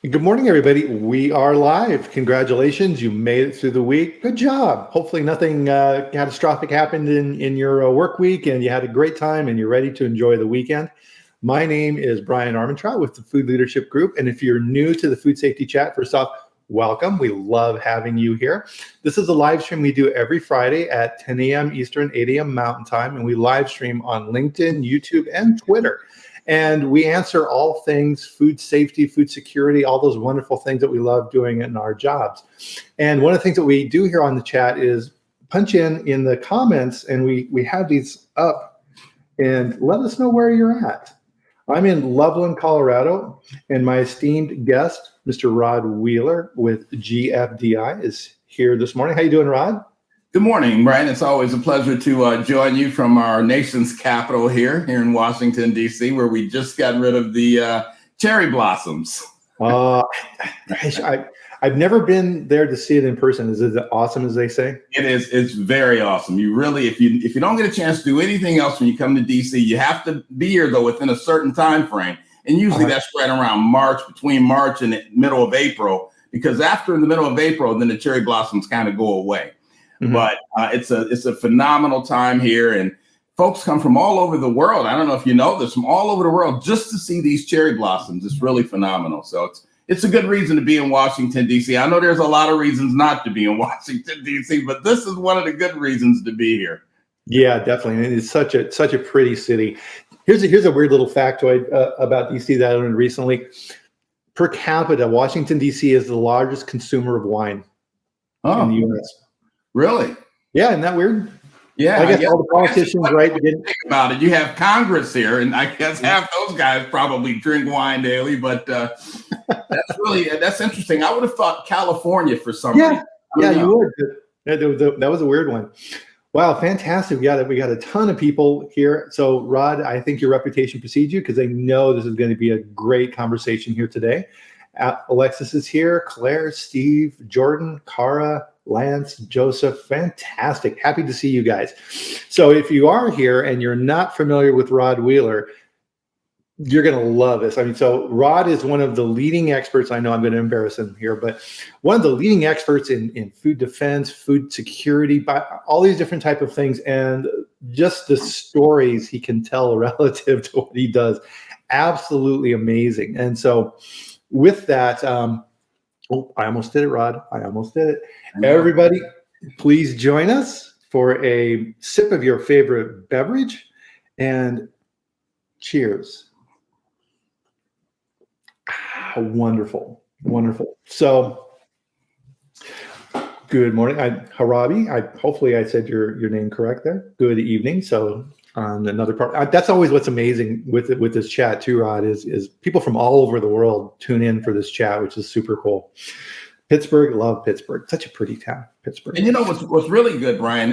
Good morning, everybody. We are live. Congratulations. You made it through the week. Good job. Hopefully nothing catastrophic happened in your work week and you had a great time and you're ready to enjoy the weekend. My name is Brian Armentrout with the Food Leadership Group. And if you're new to the Food Safety Chat, first off, welcome. We love having you here. This is a live stream we do every Friday at 10 a.m. Eastern, 8 a.m. Mountain Time. And we live stream on LinkedIn, YouTube, and Twitter. And we answer all things food safety, food security, all those wonderful things that we love doing in our jobs. And one of the things that we do here on the chat is punch in the comments, and we have these up, and let us know where you're at. I'm in Loveland, Colorado, and my esteemed guest, Mr. Rod Wheeler with GDFI, is here this morning. How you doing, Rod? Good morning, Brian. It's always a pleasure to join you from our nation's capital here in Washington, D.C., where we just got rid of the cherry blossoms. I've never been there to see it in person. Is it awesome, as they say? It is. It's very awesome. You really, if you don't get a chance to do anything else when you come to D.C., you have to be here, though, within a certain time frame. And usually that's right around March, between March and the middle of April, because after the middle of April, then the cherry blossoms kind of go away. Mm-hmm. But it's a phenomenal time here, and folks come from all over the world. I don't know if you know this, from all over the world just to see these cherry blossoms. It's really phenomenal. So it's a good reason to be in Washington, D.C. I know there's a lot of reasons not to be in Washington, D.C., but this is one of the good reasons to be here. Yeah, definitely. And it's such a pretty city. Here's a weird little factoid about D.C. that I learned recently. Per capita, Washington, D.C. is the largest consumer of wine in the U.S. Really? Yeah, isn't that weird? Yeah, I guess all the politicians, right? Think about it. You have Congress here, and I guess half those guys probably drink wine daily. But that's interesting. I would have thought California for some reason. Yeah, you would. That was a weird one. Wow, fantastic! We got a ton of people here. So, Rod, I think your reputation precedes you because I know this is going to be a great conversation here today. Alexis is here. Claire, Steve, Jordan, Cara, Lance, Joseph, fantastic. Happy to see you guys. So if you are here and you're not familiar with Rod Wheeler, you're going to love this. I mean, so Rod is one of the leading experts. I know I'm going to embarrass him here, but one of the leading experts in food defense, food security, all these different type of things. And just the stories he can tell relative to what he does, absolutely amazing. And so with that, oh, I almost did it, Rod. I almost did it. Everybody, please join us for a sip of your favorite beverage and cheers. Wonderful, wonderful. So, good morning. Harabi. Hopefully I said your name correct there. Good evening. So on another part, that's always what's amazing with this chat too, Rod, is people from all over the world tune in for this chat, which is super cool. Pittsburgh, love Pittsburgh. Such a pretty town, Pittsburgh. And you know what's really good, Brian?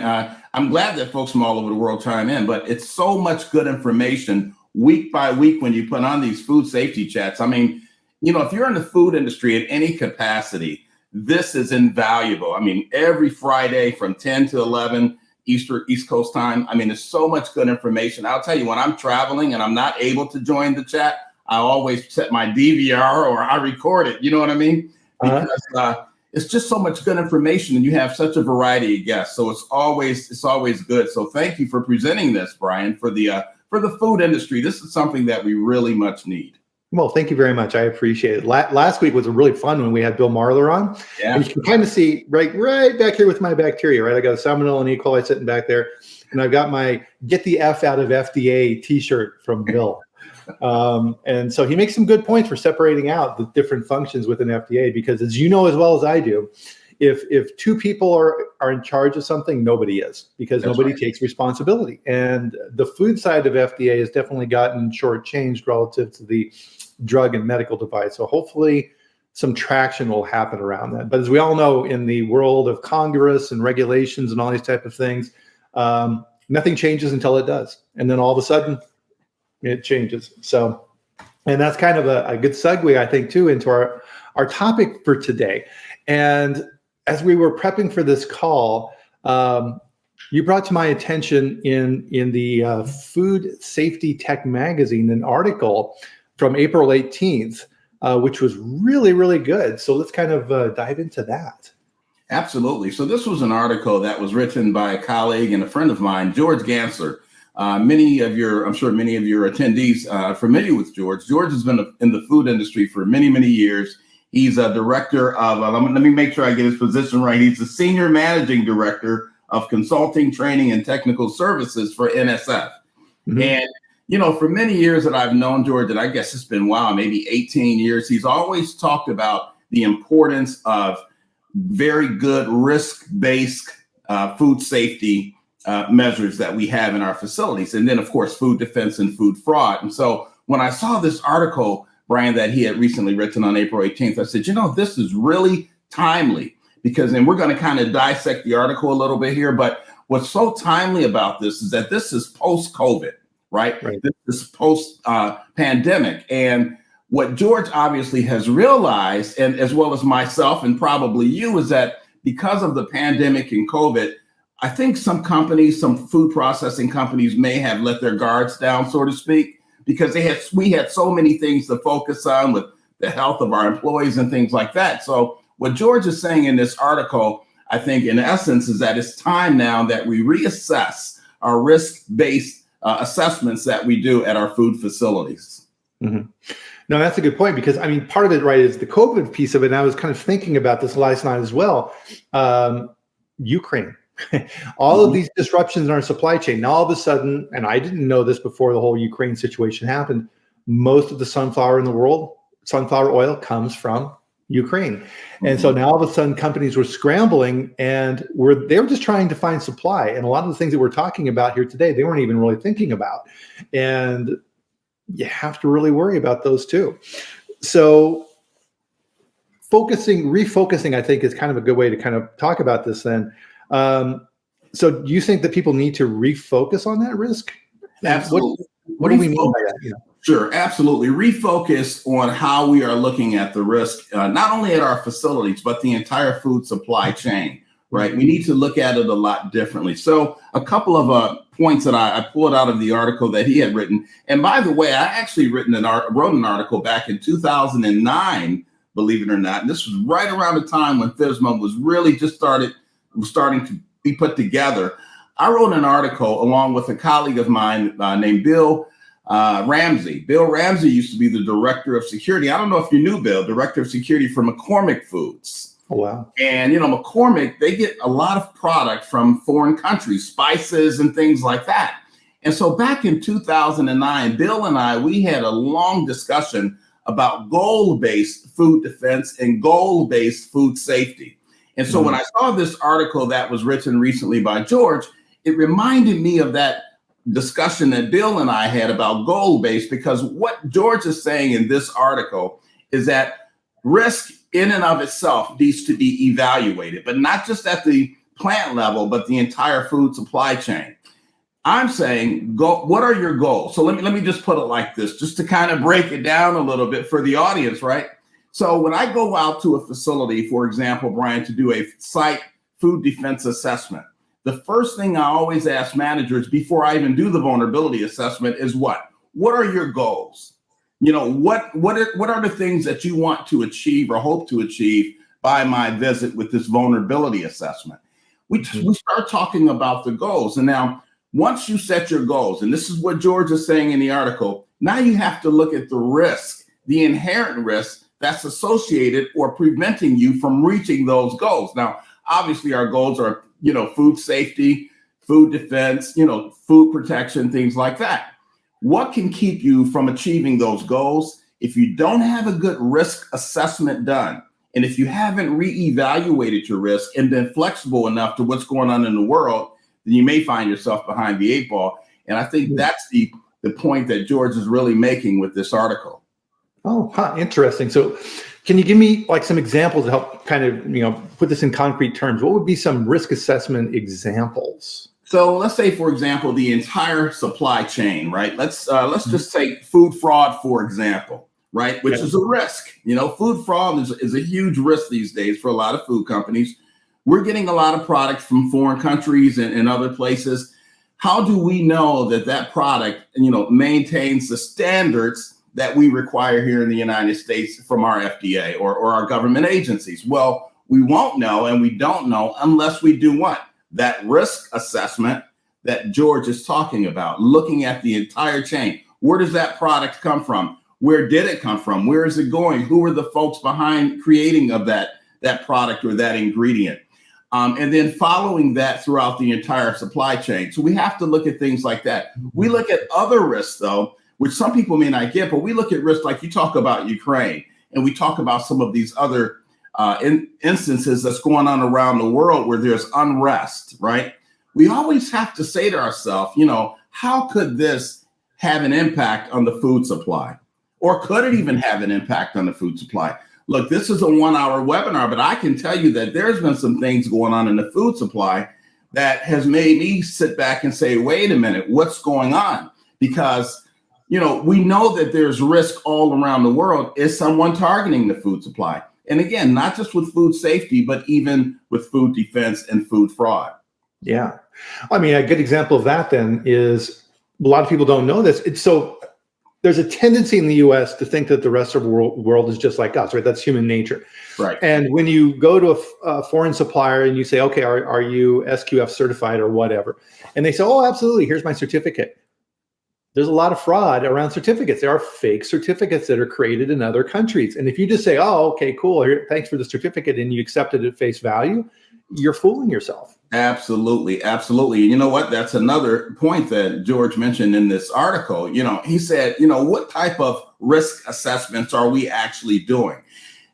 I'm glad that folks from all over the world chime in, but it's so much good information week by week when you put on these food safety chats. I mean, you know, if you're in the food industry in any capacity, this is invaluable. I mean, every Friday from 10 to 11 East Coast time. I mean, there's so much good information. I'll tell you, when I'm traveling and I'm not able to join the chat, I always set my DVR or I record it. You know what I mean? Because it's just so much good information, and you have such a variety of guests. So it's always good. So thank you for presenting this, Brian, for the food industry. This is something that we really much need. Well, thank you very much. I appreciate it. Last week was a really fun one. We had Bill Marler on. Yeah. And you can kind of see right back here with my bacteria, right? I got a Salmonella and E. coli sitting back there, and I've got my "Get the F out of FDA" T-shirt from Bill. And so he makes some good points for separating out the different functions within FDA, because as you know as well as I do, if two people are in charge of something, nobody is, because That's nobody right. takes responsibility. And the food side of FDA has definitely gotten shortchanged relative to the drug and medical device. So hopefully some traction will happen around that. But as we all know, in the world of Congress and regulations and all these type of things, nothing changes until it does. And then all of a sudden, it changes. So, and that's kind of a good segue, I think, too, into our topic for today. And as we were prepping for this call, you brought to my attention in the Food Safety Tech magazine an article from April 18th which was really, really good. So let's kind of dive into that. Absolutely. So this was an article that was written by a colleague and a friend of mine, George Gansler. I'm sure many of your attendees are familiar with George. George has been in the food industry for many, many years. He's a director of, let me make sure I get his position right. He's the senior managing director of consulting, training, and technical services for NSF. Mm-hmm. And, for many years that I've known George, and I guess it's been, maybe 18 years, he's always talked about the importance of very good risk-based food safety measures that we have in our facilities. And then, of course, food defense and food fraud. And so when I saw this article, Brian, that he had recently written on April 18th, I said, this is really timely and we're going to kind of dissect the article a little bit here. But what's so timely about this is that this is post-COVID, right? This is post-pandemic. And what George obviously has realized, and as well as myself and probably you, is that because of the pandemic and COVID, I think some food processing companies may have let their guards down, so to speak, because we had so many things to focus on with the health of our employees and things like that. So what George is saying in this article, I think in essence, is that it's time now that we reassess our risk-based assessments that we do at our food facilities. Mm-hmm. No, that's a good point, because part of it, right, is the COVID piece of it. And I was kind of thinking about this last night as well. Ukraine, all of these disruptions in our supply chain. Now, all of a sudden, and I didn't know this before the whole Ukraine situation happened, most of the sunflower in the world, sunflower oil, comes from Ukraine. And so now all of a sudden companies were scrambling and they were just trying to find supply. And a lot of the things that we're talking about here today, they weren't even really thinking about. And you have to really worry about those too. So refocusing, I think, is kind of a good way to kind of talk about this then. So do you think that people need to refocus on that risk? Absolutely. What do we mean by that? Sure, absolutely. Refocus on how we are looking at the risk, not only at our facilities, but the entire food supply chain, right? We need to look at it a lot differently. So a couple of points that I pulled out of the article that he had written. And by the way, I actually wrote an article back in 2009, believe it or not. And this was right around the time when FSMA was really just starting to be put together. I wrote an article along with a colleague of mine named Bill Ramsey. Bill Ramsey used to be the director of security. I don't know if you knew Bill, director of security for McCormick Foods. Oh, wow. And, McCormick, they get a lot of product from foreign countries, spices and things like that. And so back in 2009, Bill and we had a long discussion about goal-based food defense and goal-based food safety. And so when I saw this article that was written recently by George, it reminded me of that discussion that Bill and I had about goal-based, because what George is saying in this article is that risk in and of itself needs to be evaluated, but not just at the plant level, but the entire food supply chain. I'm saying, what are your goals? So let me just put it like this, just to kind of break it down a little bit for the audience, right? So when I go out to a facility, for example, Brian, to do a site food defense assessment, the first thing I always ask managers before I even do the vulnerability assessment is what? What are your goals? What are the things that you want to achieve or hope to achieve by my visit with this vulnerability assessment? We start talking about the goals. And now, once you set your goals, and this is what George is saying in the article, now you have to look at the risk, the inherent risk that's associated or preventing you from reaching those goals. Now, obviously, our goals are food safety, food defense, food protection, things like that. What can keep you from achieving those goals? If you don't have a good risk assessment done, and if you haven't reevaluated your risk and been flexible enough to what's going on in the world, then you may find yourself behind the 8 ball. And I think that's the point that George is really making with this article. Oh, interesting. So can you give me some examples to help kind of, put this in concrete terms? What would be some risk assessment examples? So let's say, for example, the entire supply chain, right? Let's just take food fraud, for example, right? Which is a risk. Food fraud is a huge risk these days for a lot of food companies. We're getting a lot of products from foreign countries and other places. How do we know that product, maintains the standards that we require here in the United States from our FDA or our government agencies? Well, we won't know, and we don't know unless we do what? That risk assessment that George is talking about, looking at the entire chain. Where does that product come from? Where did it come from? Where is it going? Who are the folks behind creating of that product or that ingredient? And then following that throughout the entire supply chain. So we have to look at things like that. We look at other risks, though, which some people may not get, but we look at risks like you talk about Ukraine, and we talk about some of these other instances that's going on around the world where there's unrest, right? We always have to say to ourselves, how could this have an impact on the food supply? Or could it even have an impact on the food supply? Look, this is a 1-hour webinar, but I can tell you that there's been some things going on in the food supply that has made me sit back and say, wait a minute, what's going on? Because, we know that there's risk all around the world. Is someone targeting the food supply? And again, not just with food safety, but even with food defense and food fraud. Yeah. I mean, a good example of that then is a lot of people don't know this. There's a tendency in the US to think that the rest of the world is just like us, right? That's human nature. Right. And when you go to a foreign supplier and you say, okay, are you SQF certified or whatever? And they say, oh, absolutely, here's my certificate. There's a lot of fraud around certificates. There are fake certificates that are created in other countries. And if you just say, oh, okay, cool, here, thanks for the certificate, and you accept it at face value, you're fooling yourself. Absolutely. Absolutely. And you know what? That's another point that George mentioned in this article. He said, what type of risk assessments are we actually doing?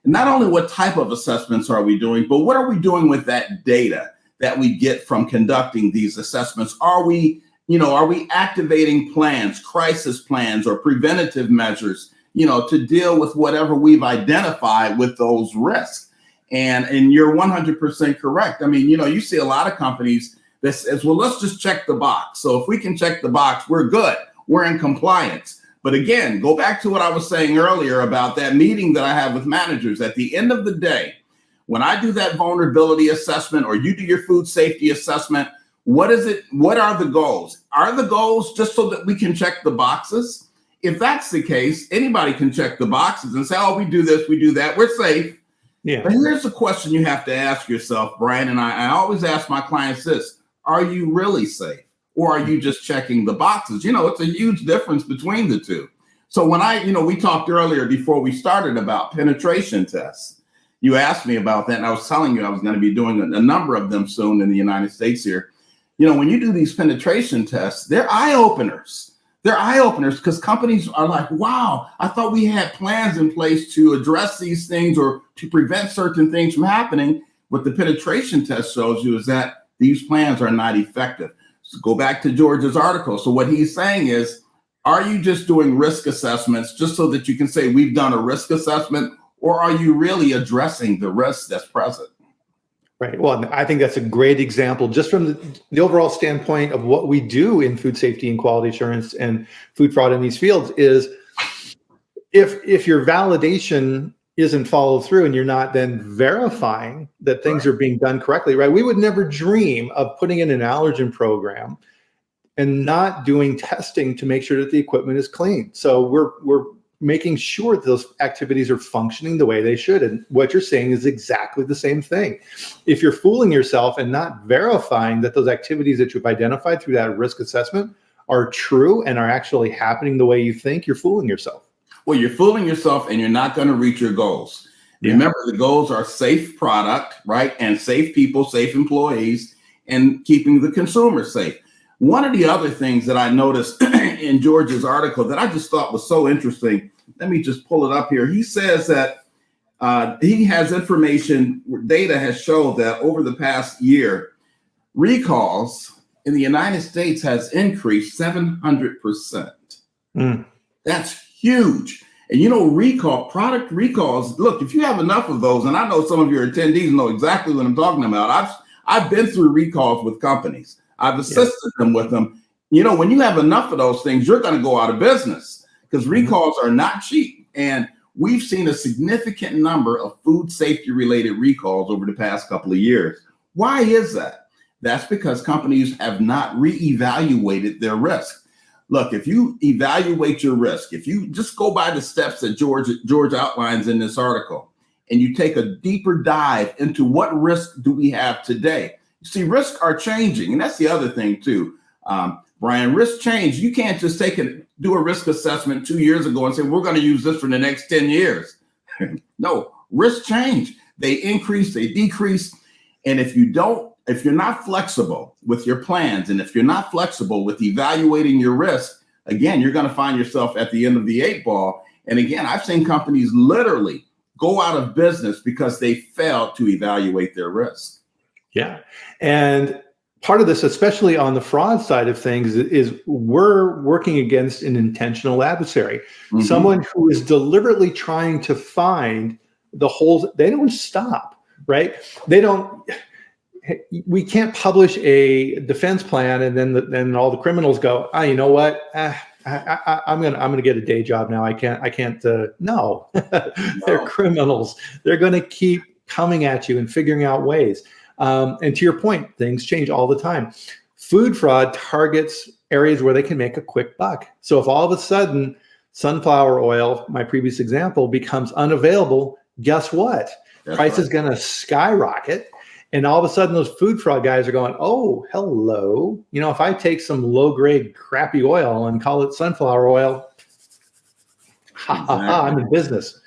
And not only what type of assessments are we doing, but what are we doing with that data that we get from conducting these assessments? Are we activating plans, crisis plans, or preventative measures, to deal with whatever we've identified with those risks? And you're 100% correct. I mean, you see a lot of companies that says, well, let's just check the box. So if we can check the box, we're good. We're in compliance. But again, go back to what I was saying earlier about that meeting that I have with managers. At the end of the day, when I do that vulnerability assessment or you do your food safety assessment, what is it? What are the goals? Are the goals just so that we can check the boxes? If that's the case, anybody can check the boxes and say, oh, we do this, we do that, we're safe. Yeah. But here's the question you have to ask yourself, Brian, and I always ask my clients this: are you really safe, or are you just checking the boxes? It's a huge difference between the two. So when we talked earlier before we started about penetration tests. You asked me about that, and I was telling you I was going to be doing a number of them soon in the United States here. When you do these penetration tests, they're eye openers. They're eye openers because companies are like, wow, I thought we had plans in place to address these things or to prevent certain things from happening. What the penetration test shows you is that these plans are not effective. So go back to George's article. So what he's saying is, are you just doing risk assessments just so that you can say we've done a risk assessment, or are you really addressing the risk that's present? Right. Well, I think that's a great example just from the overall standpoint of what we do in food safety and quality assurance and food fraud in these fields is if your validation isn't followed through and you're not then verifying that things are being done correctly, right? We would never dream of putting in an allergen program and not doing testing to make sure that the equipment is clean. So we're making sure that those activities are functioning the way they should. And what you're saying is exactly the same thing. If you're fooling yourself and not verifying that those activities that you've identified through that risk assessment are true and are actually happening the way you think, you're fooling yourself. Well, you're fooling yourself and you're not going to reach your goals. Yeah. Remember, the goals are safe product, right? And safe people, safe employees, and keeping the consumer safe. One of the other things that I noticed in George's article that I just thought was so interesting, let me just pull it up here. He says that he has information, data has shown that over the past year, recalls in the United States has increased 700%. That's huge. And product recalls, look, if you have enough of those, and I know some of your attendees know exactly what I'm talking about. I've been through recalls with companies. I've assisted them with them. When you have enough of those things, you're going to go out of business because recalls are not cheap. And we've seen a significant number of food safety related recalls over the past couple of years. Why is that? That's because companies have not reevaluated their risk. look, if you evaluate your risk, if you just go by the steps that George outlines in this article, and you take a deeper dive into what risk do we have today. You see, risks are changing, and that's the other thing too. Brian, risk change. You can't just do a risk assessment 2 years ago and say, we're going to use this for the next 10 years. No, risk change. They increase, they decrease. And if you're not flexible with your plans, and if you're not flexible with evaluating your risk, again, you're going to find yourself at the end of the 8 ball. And again, I've seen companies literally go out of business because they failed to evaluate their risk. Yeah. And part of this, especially on the fraud side of things, is we're working against an intentional adversary, someone who is deliberately trying to find the holes. They don't stop, right? We can't publish a defense plan and then all the criminals go, you know what? I'm gonna get a day job now. I can't. No, they're criminals. They're gonna keep coming at you and figuring out ways. And to your point, things change all the time. Food fraud targets areas where they can make a quick buck. So if all of a sudden sunflower oil, my previous example, becomes unavailable, guess what? Price is going to skyrocket. And all of a sudden those food fraud guys are going, oh, hello. You know, if I take some low grade crappy oil and call it sunflower oil, I'm in business.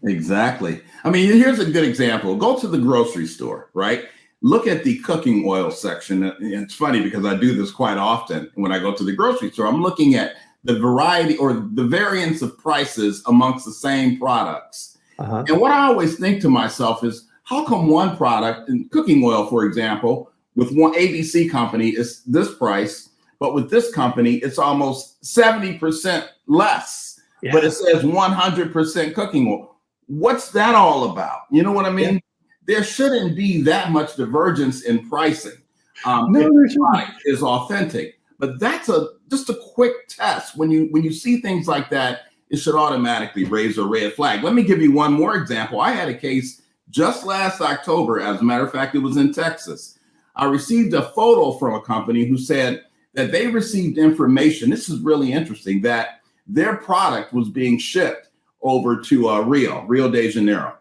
Exactly. I mean, here's a good example. Go to the grocery store, right? Look at the cooking oil section. It's funny because I do this quite often when I go to the grocery store. I'm looking at the variety or the variance of prices amongst the same products. And what I always think to myself is, how come one product, in cooking oil, for example, with one ABC company is this price, but with this company, it's almost 70% less, but it says 100% cooking oil. What's that all about? You know what I mean? There shouldn't be that much divergence in pricing. The product is authentic, but that's just a quick test. When you see things like that, it should automatically raise a red flag. Let me give you one more example. I had a case just last October. As a matter of fact, it was in Texas. I received a photo from a company who said that they received information. This is really interesting, that their product was being shipped over to Rio de Janeiro.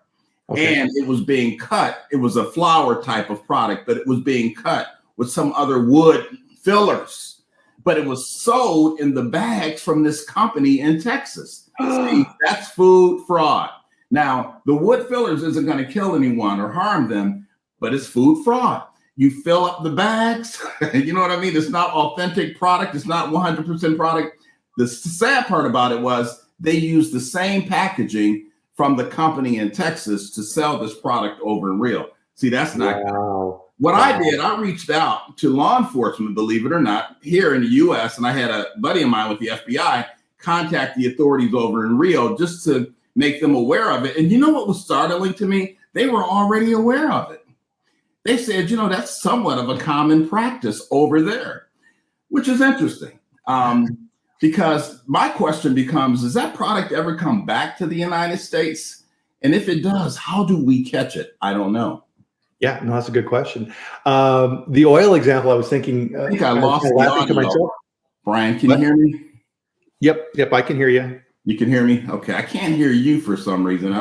And it was being cut. It was a flour type of product, but it was being cut with some other wood fillers. But it was sold in the bags from this company in Texas. See, that's food fraud. Now, the wood fillers isn't going to kill anyone or harm them, but it's food fraud. You fill up the bags. You know what I mean? It's not authentic product. It's not 100% product. The sad part about it was they used the same packaging from the company in Texas to sell this product over in Rio. See, that's not good. What I did, I reached out to law enforcement, believe it or not, here in the US, and I had a buddy of mine with the FBI contact the authorities over in Rio just to make them aware of it. And you know what was startling to me? They were already aware of it. They said, you know, that's somewhat of a common practice over there, which is interesting. Because my question becomes, does that product ever come back to the United States? And if it does, how do we catch it? I don't know. Yeah, no, that's a good question. The oil example, I was thinking. I think I lost the audio. Brian, can you hear me? Yep, I can hear you. You can hear me? Okay, I can't hear you for some reason.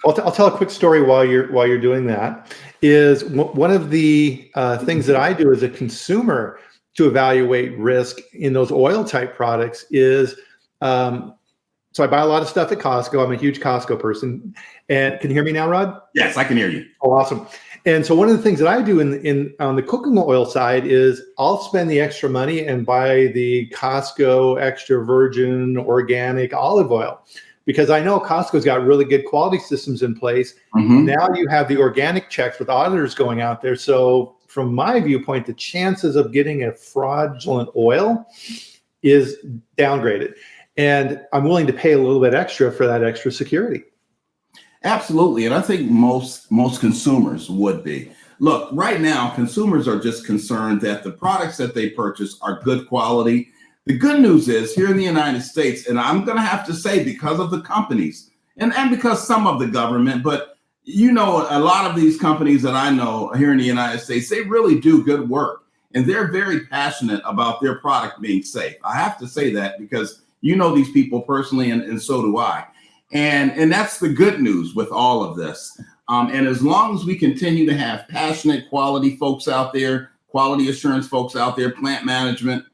I'll tell a quick story while you're doing that. Is one of the things that I do as a consumer to evaluate risk in those oil type products is, so I buy a lot of stuff at Costco. I'm a huge Costco person. And can you hear me now, Rod? Yes, I can hear you. Oh, awesome. And so one of the things that I do on the cooking oil side is I'll spend the extra money and buy the Costco extra virgin organic olive oil, because I know Costco's got really good quality systems in place. Now you have the organic checks with auditors going out there. So from my viewpoint, the chances of getting a fraudulent oil is downgraded. And I'm willing to pay a little bit extra for that extra security. Absolutely. And I think most consumers would be. Look, right now, consumers are just concerned that the products that they purchase are good quality. The good news is here in the United States, and I'm going to have to say because of the companies and because some of the government, but You know, a lot of these companies that I know here in the United States, they really do good work, and they're very passionate about their product being safe. I have to say that because you know these people personally, and so do I. And that's the good news with all of this. And as long as we continue to have passionate quality folks out there, quality assurance folks out there, plant management,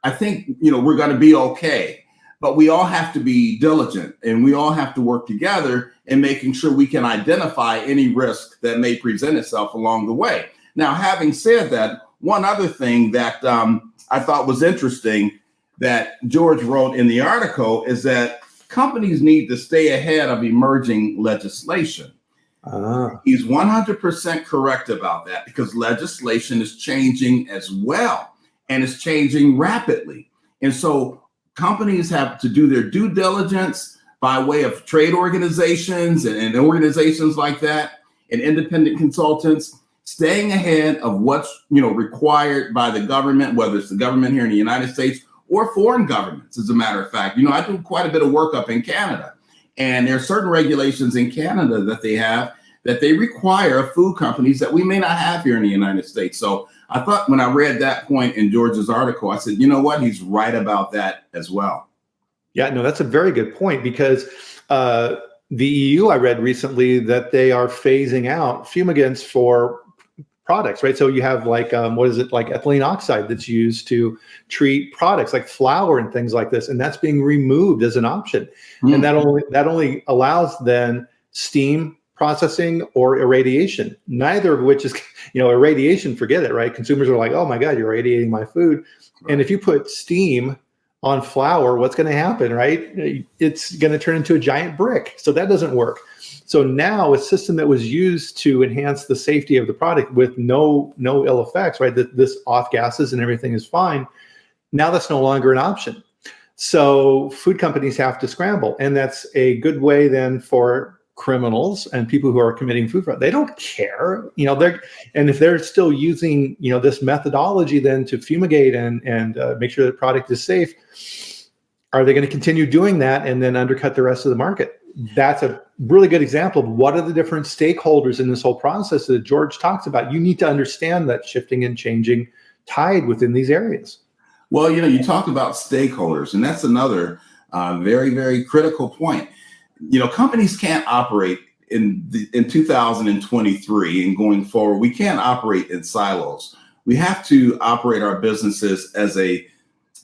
I think, you know, we're going to be okay. But we all have to be diligent, and we all have to work together in making sure we can identify any risk that may present itself along the way. Now, having said that, one other thing that I thought was interesting that George wrote in the article is that companies need to stay ahead of emerging legislation. He's 100% correct about that, because legislation is changing as well, and it's changing rapidly. And so companies have to do their due diligence by way of trade organizations and organizations like that, and independent consultants, staying ahead of what's, you know, required by the government, whether it's the government here in the United States or foreign governments. As a matter of fact, you know, I do quite a bit of work up in Canada, and there are certain regulations in Canada that they have that they require food companies that we may not have here in the United States. So I thought when I read that point in George's article, I said, you know what, he's right about that as well. Yeah, no, that's a very good point, because the EU, I read recently that they are phasing out fumigants for products, right? So you have like, what is it, like ethylene oxide that's used to treat products like flour and things like this, and that's being removed as an option. And that only allows then steam processing or irradiation, neither of which is, you know, irradiation, forget it, right? Consumers are like, oh my God, you're irradiating my food. Right. And if you put steam on flour, what's going to happen, right? It's going to turn into a giant brick. So that doesn't work. So now a system that was used to enhance the safety of the product with no ill effects, right? This off gases and everything is fine. Now that's no longer an option. So food companies have to scramble. And that's a good way then for criminals and people who are committing food fraud. They don't care, you know, and if they're still using, you know, this methodology then to fumigate and make sure the product is safe, are they going to continue doing that and then undercut the rest of the market? That's a really good example of what are the different stakeholders in this whole process that George talks about. You need to understand that shifting and changing tide within these areas. Well, you know, you talk about stakeholders, and that's another very, very critical point. You know, companies can't operate in 2023 and going forward. We can't operate in silos. We have to operate our businesses as a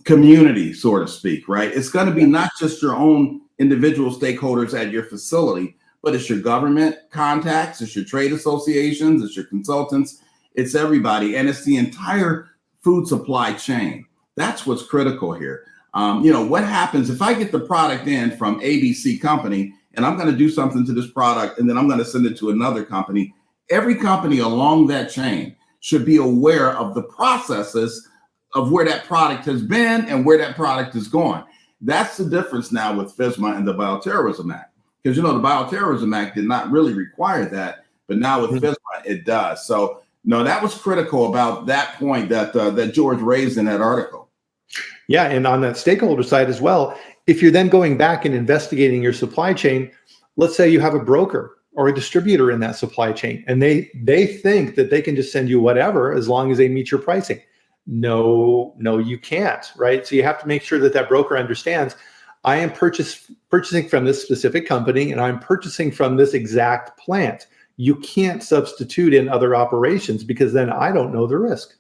community, so to speak, right? It's going to be not just your own individual stakeholders at your facility, but it's your government contacts, it's your trade associations, it's your consultants, it's everybody, and it's the entire food supply chain. That's what's critical here. You know, what happens if I get the product in from ABC company and I'm going to do something to this product and then I'm going to send it to another company? Every company along that chain should be aware of the processes of where that product has been and where that product is going. That's the difference now with FSMA and the Bioterrorism Act, because, you know, the Bioterrorism Act did not really require that, but now with FSMA it does. So no, that was critical about that point that George raised in that article. Yeah, and on that stakeholder side as well, if you're then going back and investigating your supply chain, let's say you have a broker or a distributor in that supply chain, and they think that they can just send you whatever as long as they meet your pricing. No, you can't, right? So you have to make sure that that broker understands, I am purchasing from this specific company, and I'm purchasing from this exact plant. You can't substitute in other operations, because then I don't know the risk.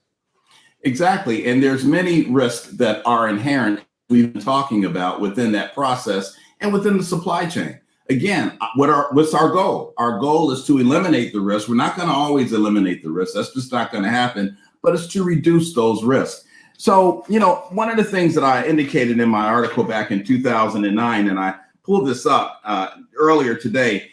Exactly. And there's many risks that are inherent, we've been talking about, within that process and within the supply chain. Again, what's our goal? Our goal is to eliminate the risk. We're not going to always eliminate the risk. That's just not going to happen, but it's to reduce those risks. So, you know, one of the things that I indicated in my article back in 2009, and I pulled this up earlier today,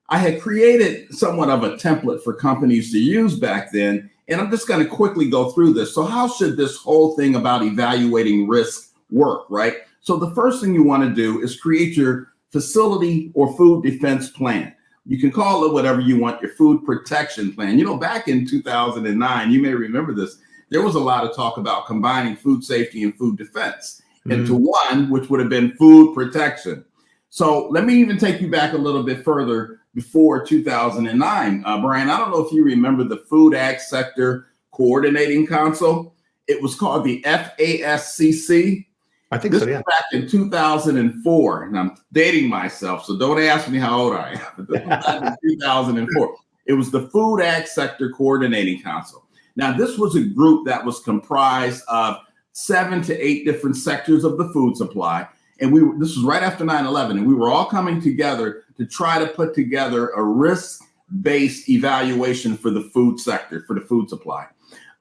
I had created somewhat of a template for companies to use back then. And I'm just going to quickly go through this. So how should this whole thing about evaluating risk work, right? So the first thing you want to do is create your facility or food defense plan. You can call it whatever you want, your food protection plan. You know, back in 2009, you may remember this, there was a lot of talk about combining food safety and food defense into one, which would have been food protection. So let me even take you back a little bit further before 2009. Brian, I don't know if you remember the Food Ag Sector Coordinating Council. It was called the FASCC. I think so, yeah. Back in 2004, and I'm dating myself, so don't ask me how old I am. But this was back in 2004. It was the Food Ag Sector Coordinating Council. Now, this was a group that was comprised of 7 to 8 different sectors of the food supply. And this was right after 9/11, and we were all coming together to try to put together a risk-based evaluation for the food sector, for the food supply.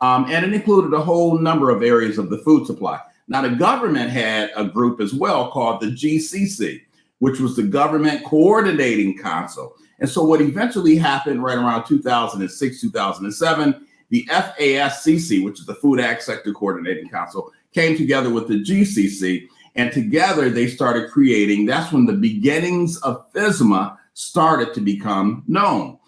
And it included a whole number of areas of the food supply. Now, the government had a group as well called the GCC, which was the Government Coordinating Council. And so what eventually happened right around 2006, 2007, the FASCC, which is the Food Ag Sector Coordinating Council, came together with the GCC, and together they started creating, that's when the beginnings of FSMA started to become known.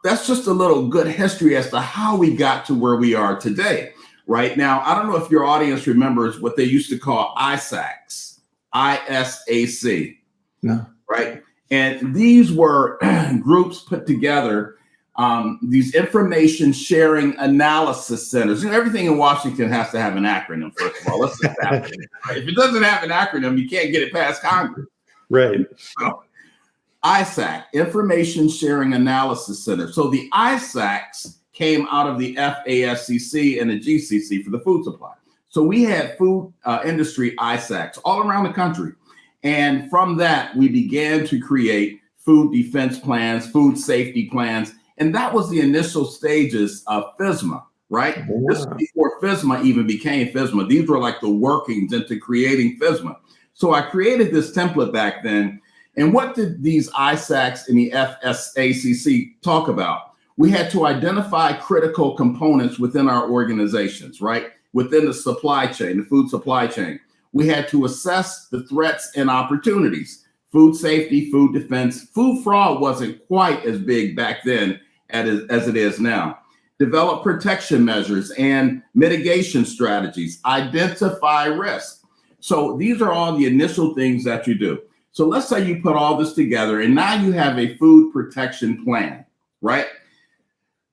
That's just a little good history as to how we got to where we are today. Right now, I don't know if your audience remembers what they used to call ISACs, ISAC. No. Right. And these were groups put together, these information sharing analysis centers. You know, everything in Washington has to have an acronym, first of all. Let's just have it. Right? If it doesn't have an acronym, you can't get it past Congress. Right. So, ISAC, Information Sharing Analysis Center. So the ISACs came out of the FASCC and the GCC for the food supply. So we had food industry ISACs all around the country. And from that, we began to create food defense plans, food safety plans. And that was the initial stages of FSMA, right? Wow. This is before FSMA even became FSMA. These were like the workings into creating FSMA. So I created this template back then. And what did these ISACs and the FSACC talk about? We had to identify critical components within our organizations, right? Within the supply chain, the food supply chain. We had to assess the threats and opportunities, food safety, food defense. Food fraud wasn't quite as big back then as it is now. Develop protection measures and mitigation strategies, identify risk. So these are all the initial things that you do. So let's say you put all this together and now you have a food protection plan, right?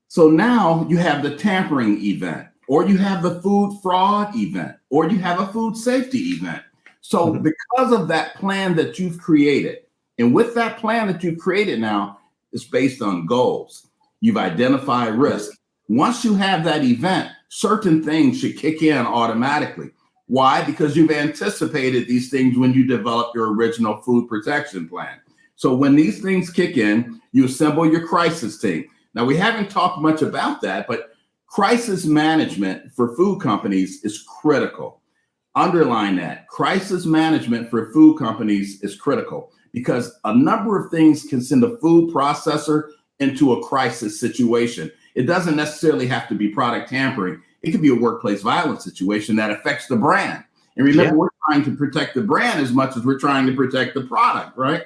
So now you have the tampering event, or you have the food fraud event, or you have a food safety event. So because of that plan that you've created, and with that plan that you've created now, it's based on goals. You've identified risk. Once you have that event, certain things should kick in automatically. Why? Because you've anticipated these things when you develop your original food protection plan. So when these things kick in, you assemble your crisis team. Now, we haven't talked much about that, but crisis management for food companies is critical. Underline that. Crisis management for food companies is critical because a number of things can send a food processor into a crisis situation. It doesn't necessarily have to be product tampering. It could be a workplace violence situation that affects the brand. And remember, we're trying to protect the brand as much as we're trying to protect the product, right?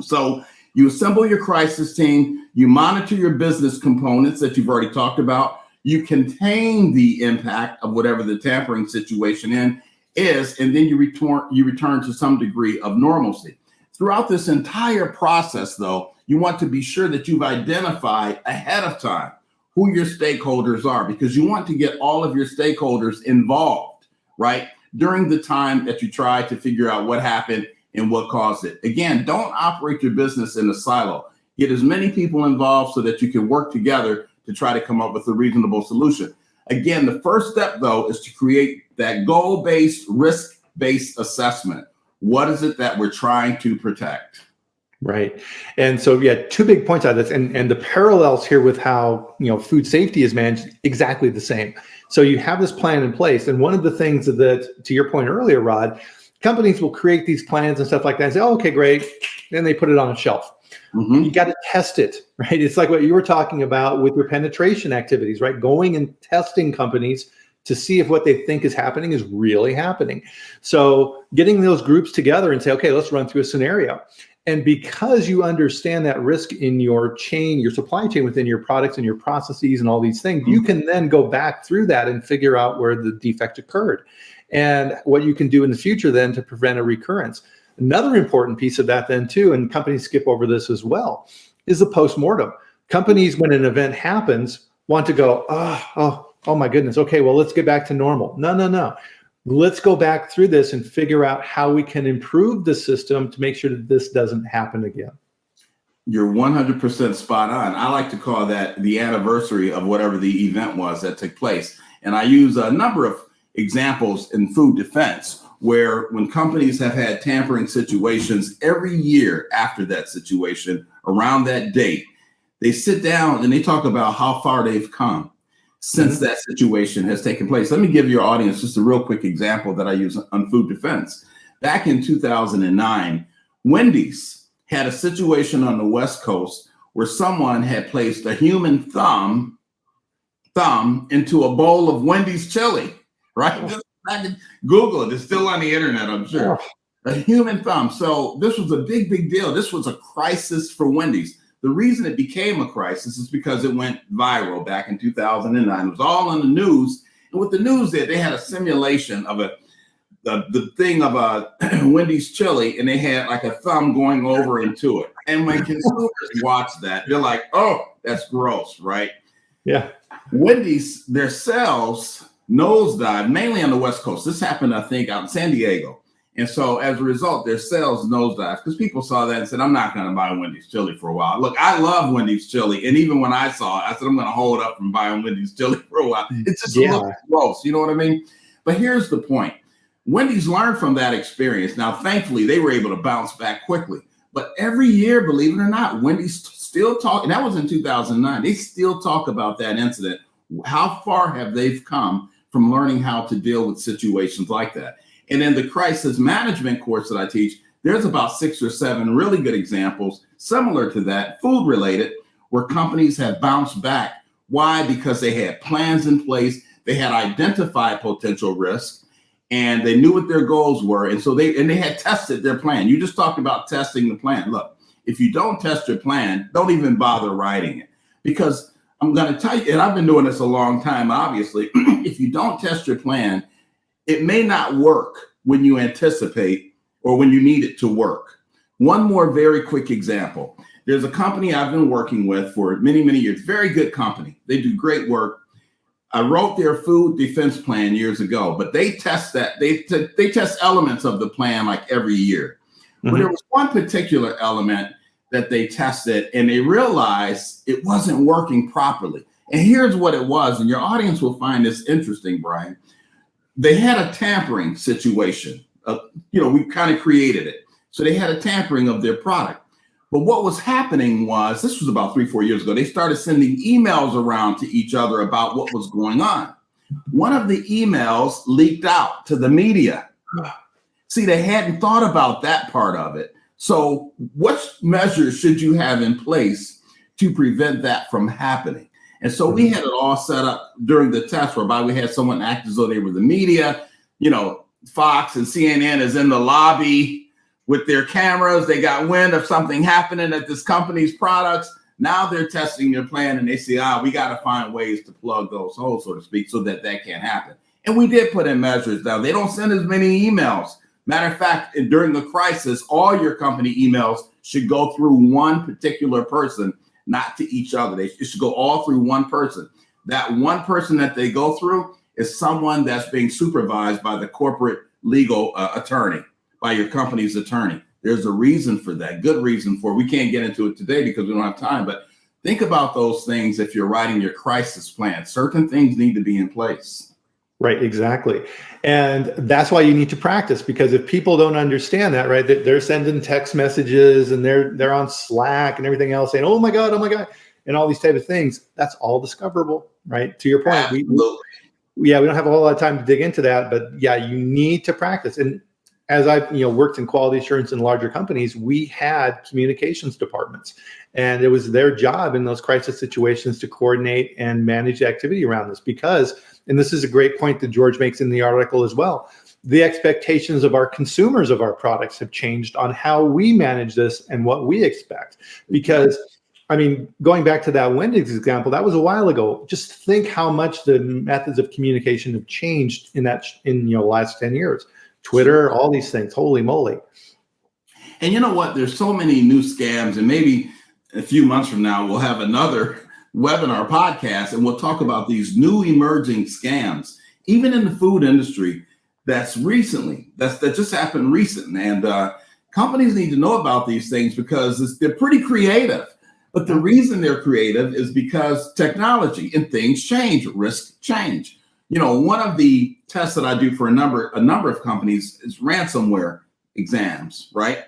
So you assemble your crisis team, you monitor your business components that you've already talked about, you contain the impact of whatever the tampering situation is, and then you return to some degree of normalcy. Throughout this entire process, though, you want to be sure that you've identified ahead of time who your stakeholders are, because you want to get all of your stakeholders involved, right? During the time that you try to figure out what happened and what caused it. Again, don't operate your business in a silo. Get as many people involved so that you can work together to try to come up with a reasonable solution. Again, the first step, though, is to create that goal-based, risk-based assessment. What is it that we're trying to protect? Right. And so, yeah, 2 big points out of this, and the parallels here with how, food safety is managed, exactly the same. So you have this plan in place. And one of the things that, to your point earlier, Rod, companies will create these plans and stuff like that and say, oh, okay, great. Then they put it on a shelf. You got to test it, right? It's like what you were talking about with your penetration activities, right? Going and testing companies to see if what they think is happening is really happening. So getting those groups together and say, okay, let's run through a scenario. And because you understand that risk in your chain, your supply chain within your products and your processes and all these things, you can then go back through that and figure out where the defect occurred and what you can do in the future then to prevent a recurrence. Another important piece of that then too, and companies skip over this as well, is the post-mortem. Companies, when an event happens, want to go, oh my goodness, okay, well, let's get back to normal. No. Let's go back through this and figure out how we can improve the system to make sure that this doesn't happen again. You're 100% spot on. I like to call that the anniversary of whatever the event was that took place. And I use a number of examples in food defense where when companies have had tampering situations every year after that situation, around that date, they sit down and they talk about how far they've come since that situation has taken place. Let me give your audience just a real quick example that I use on food defense. Back in 2009, Wendy's had a situation on the West Coast where someone had placed a human thumb into a bowl of Wendy's chili, right? Just Google it. It's still on the internet, I'm sure. A human thumb. So this was a big deal. This was a crisis for Wendy's. The reason it became a crisis is because it went viral back in 2009. It was all on the news. And with the news there, they had a simulation of the thing of a Wendy's chili, and they had like a thumb going over into it. And when consumers watch that, they're like, oh, that's gross, right? Yeah. Wendy's, their sales nosedive, mainly on the West Coast. This happened, I think, out in San Diego. And so as a result, their sales nosedive because people saw that and said, I'm not going to buy Wendy's chili for a while. Look, I love Wendy's chili. And even when I saw it, I said, I'm going to hold up from buying Wendy's chili for a while. It's just a little gross. You know what I mean? But here's the point. Wendy's learned from that experience. Now, thankfully, they were able to bounce back quickly. But every year, believe it or not, Wendy's still talk. And that was in 2009. They still talk about that incident. How far have they come from learning how to deal with situations like that? And in the crisis management course that I teach, there's about 6 or 7 really good examples similar to that, food related, where companies have bounced back. Why? Because they had plans in place, they had identified potential risks, and they knew what their goals were. And so they had tested their plan. You just talked about testing the plan. Look, if you don't test your plan, don't even bother writing it. Because I'm going to tell you, and I've been doing this a long time, obviously, if you don't test your plan, it may not work when you anticipate or when you need it to work. One more very quick example. There's a company I've been working with for many years, very good company. They do great work. I wrote their food defense plan years ago, but they test that. They test elements of the plan like every year. But there was one particular element that they tested and they realized it wasn't working properly. And here's what it was, and your audience will find this interesting, Brian. They had a tampering situation. We kind of created it. So they had a tampering of their product. But what was happening was, this was about 3-4 years ago, they started sending emails around to each other about what was going on. One of the emails leaked out to the media. See, they hadn't thought about that part of it. So what measures should you have in place to prevent that from happening? And so we had it all set up during the test whereby we had someone act as though they were the media. Fox and CNN is in the lobby with their cameras. They got wind of something happening at this company's products. Now they're testing their plan and they say, we got to find ways to plug those holes, so to speak, so that can't happen. And we did put in measures. Now, they don't send as many emails. Matter of fact, during the crisis, all your company emails should go through one particular person, not to each other. It should go all through one person. That one person that they go through is someone that's being supervised by the corporate legal attorney, by your company's attorney. There's a reason for that, good reason for it. We can't get into it today because we don't have time, but think about those things if you're writing your crisis plan. Certain things need to be in place. Right, exactly. And that's why you need to practice, because if people don't understand that, right, they're sending text messages and they're on Slack and everything else saying, oh my God, and all these type of things, that's all discoverable, right? To your point, we don't have a whole lot of time to dig into that, but yeah, you need to practice. And as I've worked in quality assurance in larger companies, we had communications departments, and it was their job in those crisis situations to coordinate and manage the activity around this. Because, and this is a great point that George makes in the article as well, the expectations of our consumers of our products have changed on how we manage this and what we expect. Because, going back to that Wendy's example, that was a while ago. Just think how much the methods of communication have changed in the last 10 years. Twitter, all these things, holy moly. And you know what? There's so many new scams, and maybe a few months from now, we'll have another webinar podcast, and we'll talk about these new emerging scams, even in the food industry. That just happened recently, and companies need to know about these things because they're pretty creative. But the reason they're creative is because technology and things change, risks change. You know, one of the tests that I do for a number of companies is ransomware exams, right?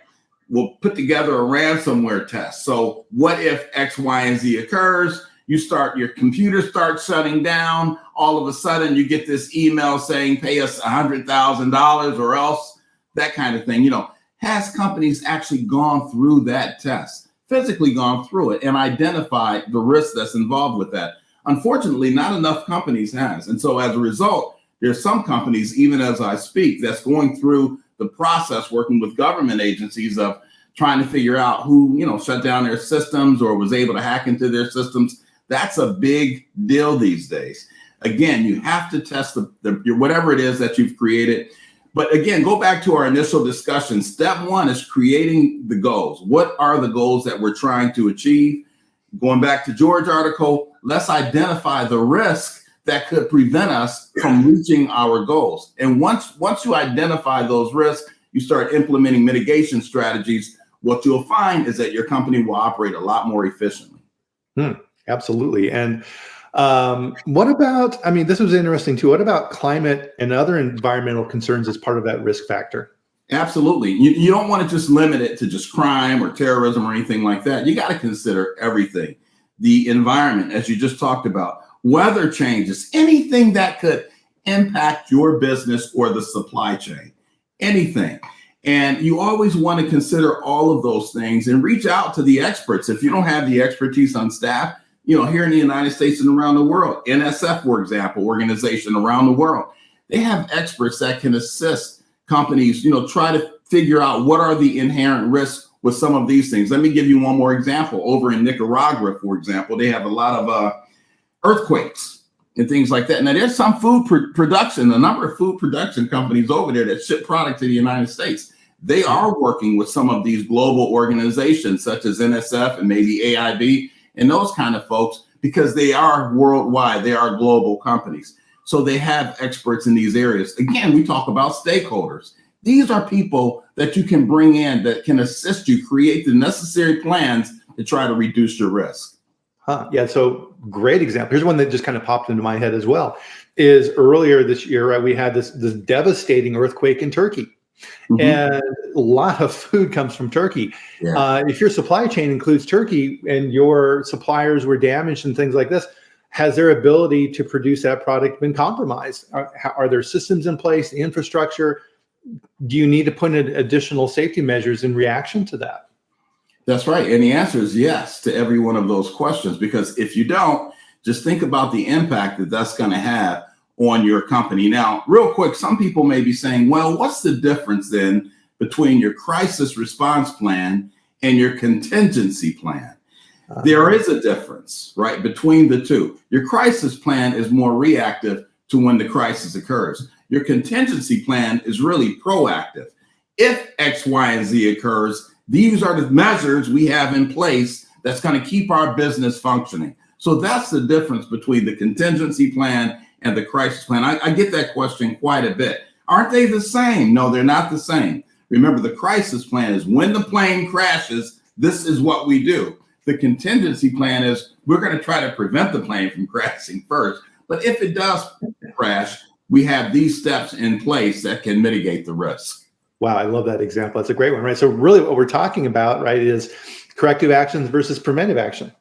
We'll put together a ransomware test. So what if X, Y, and Z occurs? Your computer starts shutting down. All of a sudden you get this email saying, pay us $100,000 or else, that kind of thing. You know, has companies actually gone through that test, physically gone through it and identified the risk that's involved with that? Unfortunately, not enough companies has. And so as a result, there's some companies, even as I speak, that's going through the process, working with government agencies of trying to figure out who, you know, shut down their systems or was able to hack into their systems. That's a big deal these days. Again, you have to test whatever it is that you've created. But again, go back to our initial discussion. Step one is creating the goals. What are the goals that we're trying to achieve? Going back to George's article, let's identify the risk that could prevent us from reaching our goals. And once you identify those risks, you start implementing mitigation strategies. What you'll find is that your company will operate a lot more efficiently. Absolutely. And what about, I mean, this was interesting too. What about climate and other environmental concerns as part of that risk factor? Absolutely. You don't want to just limit it to just crime or terrorism or anything like that. You got to consider everything. The environment, as you just talked about, weather changes, anything that could impact your business or the supply chain, anything. And you always want to consider all of those things and reach out to the experts. If you don't have the expertise on staff, you know, here in the United States and around the world, NSF, for example, organization around the world, they have experts that can assist companies, you know, try to figure out what are the inherent risks with some of these things. Let me give you one more example. Over in Nicaragua, for example, they have a lot of earthquakes and things like that. Now, there's some food production, a number of food production companies over there that ship product to the United States. They are working with some of these global organizations such as NSF and maybe AIB and those kind of folks, because they are worldwide, they are global companies. So they have experts in these areas. Again, we talk about stakeholders. These are people that you can bring in that can assist you create the necessary plans to try to reduce your risk. Yeah, so great example. Here's one that just kind of popped into my head as well, is earlier this year, right, we had this devastating earthquake in Turkey. Mm-hmm. And a lot of food comes from Turkey. Yeah. If your supply chain includes Turkey and your suppliers were damaged and things like this, has their ability to produce that product been compromised? Are there systems in place, the infrastructure? Do you need to put in additional safety measures in reaction to that? That's right. And the answer is yes to every one of those questions, because if you don't, just think about the impact that that's going to have on your company. Now, real quick, some people may be saying, well, what's the difference then between your crisis response plan and your contingency plan? There is a difference, right, between the two. Your crisis plan is more reactive to when the crisis occurs. Your contingency plan is really proactive. If X, Y, and Z occurs, these are the measures we have in place that's going to keep our business functioning. So that's the difference between the contingency plan and the crisis plan. I get that question quite a bit. Aren't they the same? No, they're not the same. Remember, the crisis plan is when the plane crashes, this is what we do. The contingency plan is we're going to try to prevent the plane from crashing first. But if it does crash, we have these steps in place that can mitigate the risk. Wow, I love that example. That's a great one, right? So really what we're talking about, right, is corrective actions versus preventive action.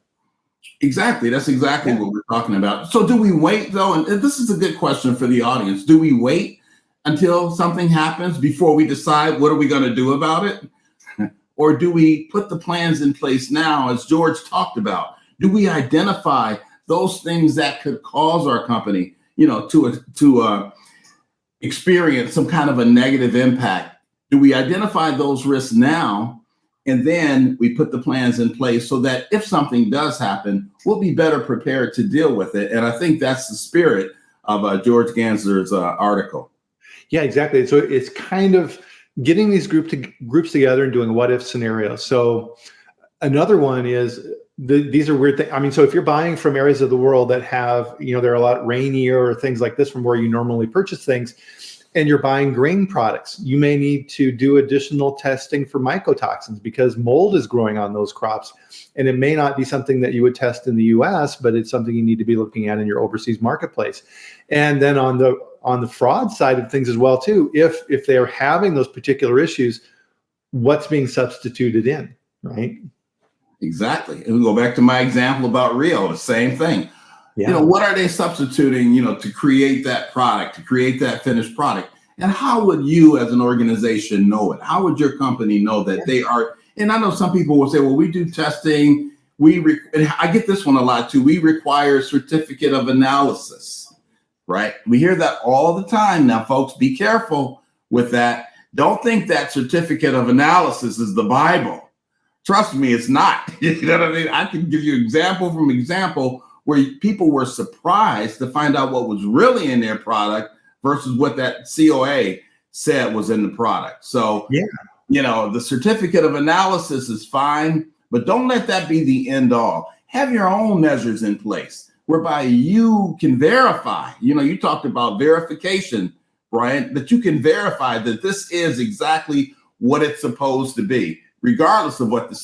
Exactly. That's exactly what we're talking about. So do we wait, though? And this is a good question for the audience. Do we wait until something happens before we decide what are we going to do about it? Or do we put the plans in place now, as George talked about? Do we identify those things that could cause our company, you know, to experience some kind of a negative impact? Do we identify those risks now, and then we put the plans in place so that if something does happen, we'll be better prepared to deal with it? And I think that's the spirit of George Gansler's article. Yeah, exactly. So it's kind of getting these groups together and doing what if scenarios. So another one is these are weird things. I mean, so if you're buying from areas of the world that have, they're a lot rainier or things like this from where you normally purchase things, and you're buying grain products, you may need to do additional testing for mycotoxins because mold is growing on those crops. And it may not be something that you would test in the US, but it's something you need to be looking at in your overseas marketplace. And then on the fraud side of things as well, too, if they're having those particular issues, what's being substituted in, right? Exactly. And we go back to my example about Rio, the same thing. Yeah. What are they substituting, to create that product, to create that finished product? And how would you as an organization know it? How would your company know that they are? And I know some people will say, well, we do testing. And I get this one a lot too. We require certificate of analysis, right? We hear that all the time. Now, folks, be careful with that. Don't think that certificate of analysis is the Bible. Trust me, it's not. You know what I mean? I can give you example where people were surprised to find out what was really in their product versus what that COA said was in the product. So, the certificate of analysis is fine, but don't let that be the end all. Have your own measures in place whereby you can verify. You talked about verification, Brian, that you can verify that this is exactly what it's supposed to be, regardless of what the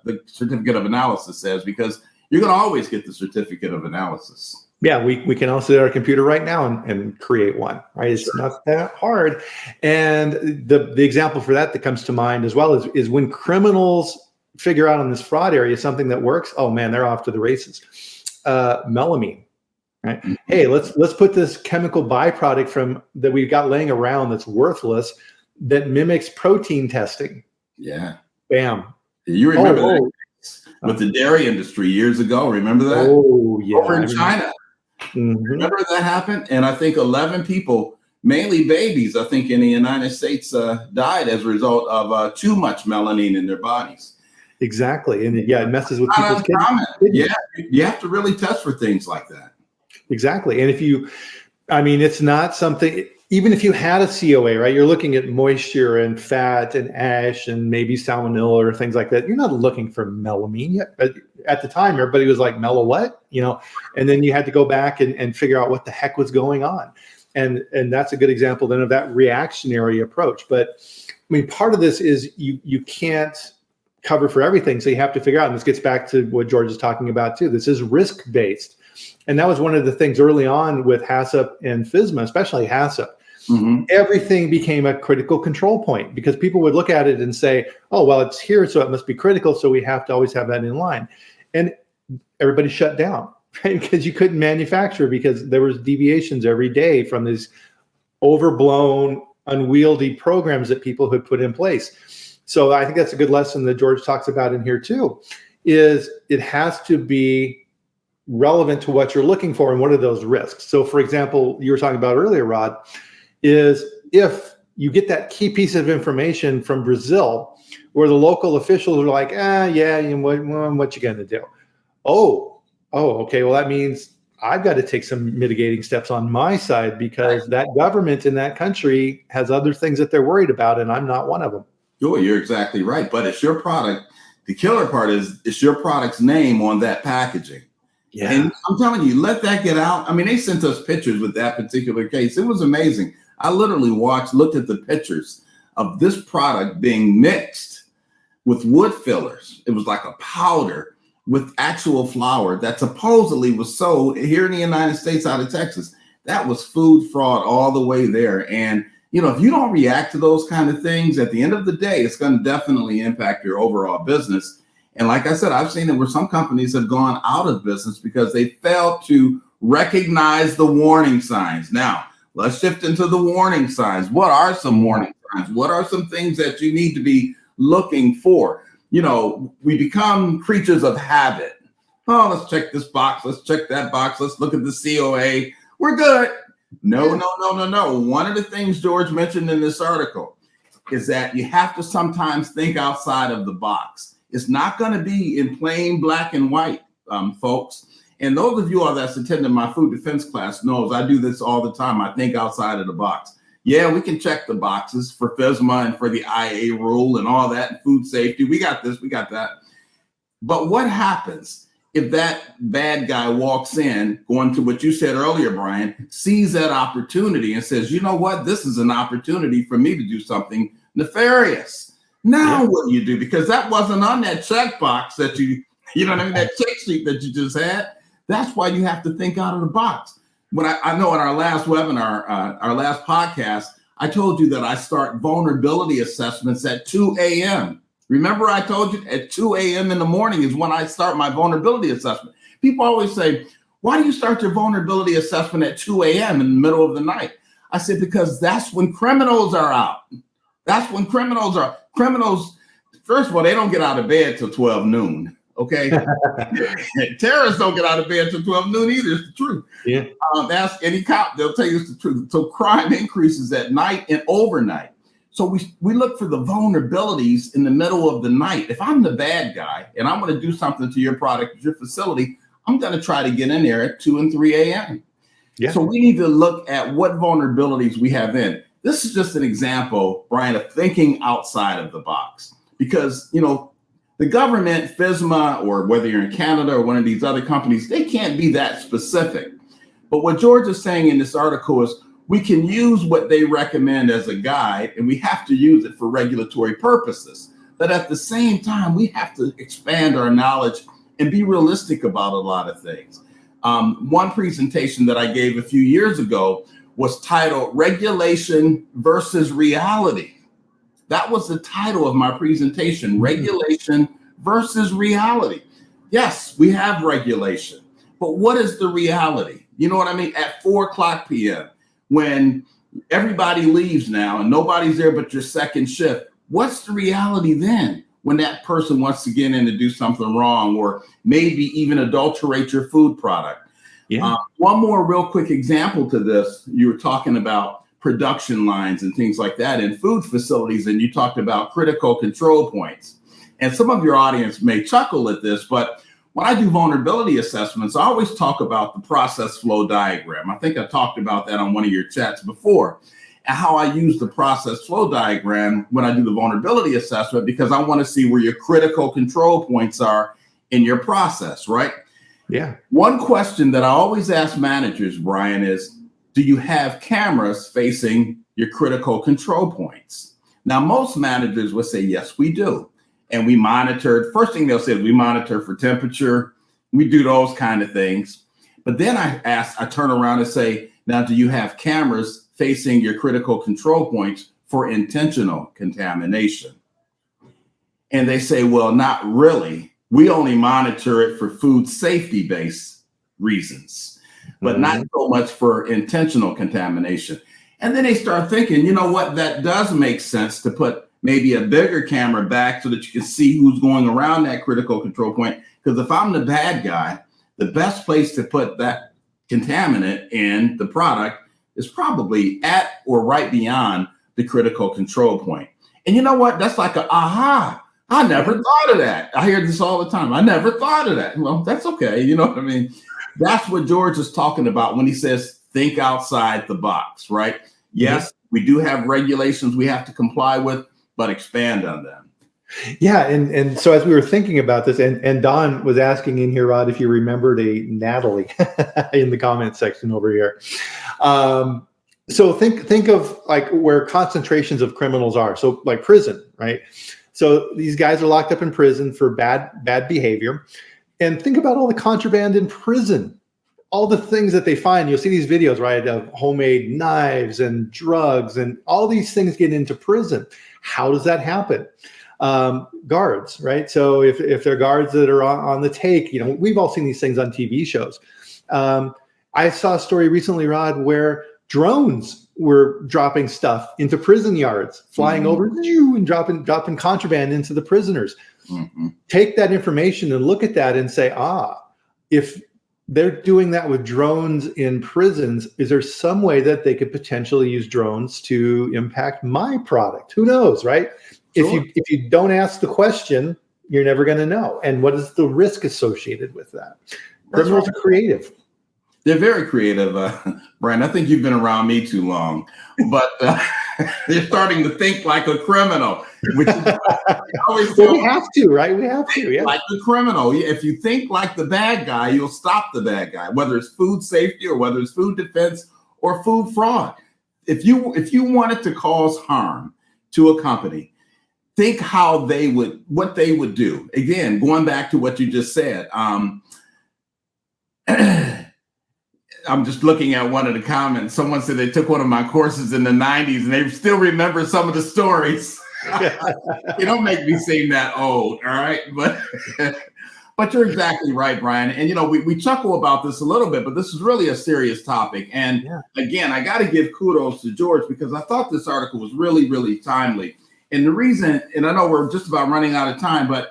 the certificate of analysis says, because you're going to always get the certificate of analysis. Yeah, we can all sit at our computer right now and create one, right? It's not that hard. And the example for that comes to mind as well is when criminals figure out on this fraud area something that works, oh man, they're off to the races. Melamine, right? Mm-hmm. Hey, let's put this chemical byproduct that we've got laying around that's worthless that mimics protein testing. Yeah. Bam. You remember that with the dairy industry years ago? Remember that? Oh, yeah. Over in China. Mm-hmm. Remember that happened? And I think 11 people, mainly babies, I think in the United States, died as a result of too much melanine in their bodies. Exactly. And it messes with people's kidneys. Yeah, you have to really test for things like that. Exactly. And it's not something, even if you had a COA, right, you're looking at moisture and fat and ash and maybe salmonella or things like that. You're not looking for melamine yet. But at the time, everybody was like, mela what? And then you had to go back and figure out what the heck was going on. And that's a good example then of that reactionary approach. But part of this is you can't cover for everything. So you have to figure out, and this gets back to what George is talking about too. This is risk-based. And that was one of the things early on with HACCP and FSMA, especially HACCP. Mm-hmm. Everything became a critical control point because people would look at it and say, oh, well, it's here, so it must be critical. So we have to always have that in line. And everybody shut down, right? Because you couldn't manufacture because there was deviations every day from these overblown, unwieldy programs that people had put in place. So I think that's a good lesson that George talks about in here too, is it has to be relevant to what you're looking for and what are those risks. So for example, you were talking about earlier, Rod, is if you get that key piece of information from Brazil where the local officials are like, what you going to do? Oh, okay. Well, that means I've got to take some mitigating steps on my side because that government in that country has other things that they're worried about, and I'm not one of them. Oh, you're exactly right. But it's your product. The killer part is it's your product's name on that packaging. Yeah. And I'm telling you, let that get out. They sent us pictures with that particular case. It was amazing. I literally looked at the pictures of this product being mixed with wood fillers. It was like a powder with actual flour that supposedly was sold here in the United States out of Texas. That was food fraud all the way there. And, if you don't react to those kind of things, at the end of the day, it's going to definitely impact your overall business. And like I said, I've seen it where some companies have gone out of business because they failed to recognize the warning signs. Now, let's shift into the warning signs. What are some warning signs? What are some things that you need to be looking for? We become creatures of habit. Oh, let's check this box. Let's check that box. Let's look at the COA. We're good. No. One of the things George mentioned in this article is that you have to sometimes think outside of the box. It's not going to be in plain black and white, folks. And those of you all that's attended my food defense class knows I do this all the time. I think outside of the box. Yeah, we can check the boxes for FSMA and for the IA rule and all that, and food safety. We got this, we got that. But what happens if that bad guy walks in, going to what you said earlier, Brian, sees that opportunity and says, you know what, this is an opportunity for me to do something nefarious. Now what do you do? Because that wasn't on that checkbox that you know what I mean, that check sheet that you just had. That's why you have to think out of the box. When I know in our last webinar, our last podcast, I told you that I start vulnerability assessments at 2 a.m. Remember, I told you at 2 a.m. in the morning is when I start my vulnerability assessment. People always say, why do you start your vulnerability assessment at 2 a.m. in the middle of the night? I said, because that's when criminals are out. That's when criminals, first of all, they don't get out of bed till 12 noon. Okay. Terrorists don't get out of bed till 12 noon either. It's the truth. Yeah. Ask any cop, they'll tell you it's the truth. So crime increases at night and overnight. So we look for the vulnerabilities in the middle of the night. If I'm the bad guy and I'm going to do something to your product, your facility, I'm going to try to get in there at 2 and 3 a.m. Yeah. So we need to look at what vulnerabilities we have in. This is just an example, Brian, of thinking outside of the box. Because, you know, the government, FSMA, or whether you're in Canada or one of these other companies, they can't be that specific. But what George is saying in this article is we can use what they recommend as a guide, and we have to use it for regulatory purposes. But at the same time, we have to expand our knowledge and be realistic about a lot of things. One presentation that I gave a few years ago was titled Regulation versus Reality. That was the title of my presentation, Regulation versus Reality. Yes, we have regulation, but what is the reality? You know what I mean? At 4:00 p.m., when everybody leaves now and nobody's there but your second shift, what's the reality then when that person wants to get in and do something wrong or maybe even adulterate your food product? Yeah. One more real quick example to this. You were talking about production lines and things like that in food facilities, and you talked about critical control points. And some of your audience may chuckle at this, but when I do vulnerability assessments, I always talk about the process flow diagram. I think I talked about that on one of your chats before, and how I use the process flow diagram when I do the vulnerability assessment, because I want to see where your critical control points are in your process, right? Yeah. One question that I always ask managers, Brian, is, do you have cameras facing your critical control points? Now, most managers will say, yes, we do. And we monitor, first thing they'll say is we monitor for temperature. We do those kind of things. But then I turn around and say, now, do you have cameras facing your critical control points for intentional contamination? And they say, well, not really. We only monitor it for food safety-based reasons, but not so much for intentional contamination. And then they start thinking, you know what, that does make sense to put maybe a bigger camera back so that you can see who's going around that critical control point. Because if I'm the bad guy, the best place to put that contaminant in the product is probably at or right beyond the critical control point. And you know what, that's like a aha. I never thought of that. I hear this all the time. I never thought of that. Well, that's okay. You know what I mean? That's what George is talking about when he says, think outside the box, right? Yes, we do have regulations we have to comply with, but expand on them. Yeah. And so as we were thinking about this, and Don was asking in here, Rod, if you remembered a Natalie in the comment section over here. So think of like where concentrations of criminals are. So like prison, right? So these guys are locked up in prison for bad behavior. And think about all the contraband in prison, all the things that they find. You'll see these videos, right, of homemade knives and drugs and all these things get into prison. How does that happen? Guards, right? So if they're guards that are on the take, you know, we've all seen these things on TV shows. I saw a story recently, Rod, where drones were dropping stuff into prison yards, flying over and dropping contraband into the prisoners. Take that information and look at that and say, if they're doing that with drones in prisons, is there some way that they could potentially use drones to impact my product? Who knows, right? Sure. If you don't ask the question, you're never going to know. And what is the risk associated with that? Criminals are creative. They're very creative, Brian. I think you've been around me too long, but they're starting to think like a criminal, which is always well, we have to, right? We have to, yeah. Like the criminal. If you think like the bad guy, you'll stop the bad guy, whether it's food safety or whether it's food defense or food fraud. If you wanted to cause harm to a company, think what they would do. Again, going back to what you just said. I'm just looking at one of the comments. Someone said they took one of my courses in the 90s and they still remember some of the stories. You don't make me seem that old, all right? But you're exactly right, Brian. And, we chuckle about this a little bit, but this is really a serious topic. And again, I got to give kudos to George because I thought this article was really, really timely. And the reason, and I know we're just about running out of time, but,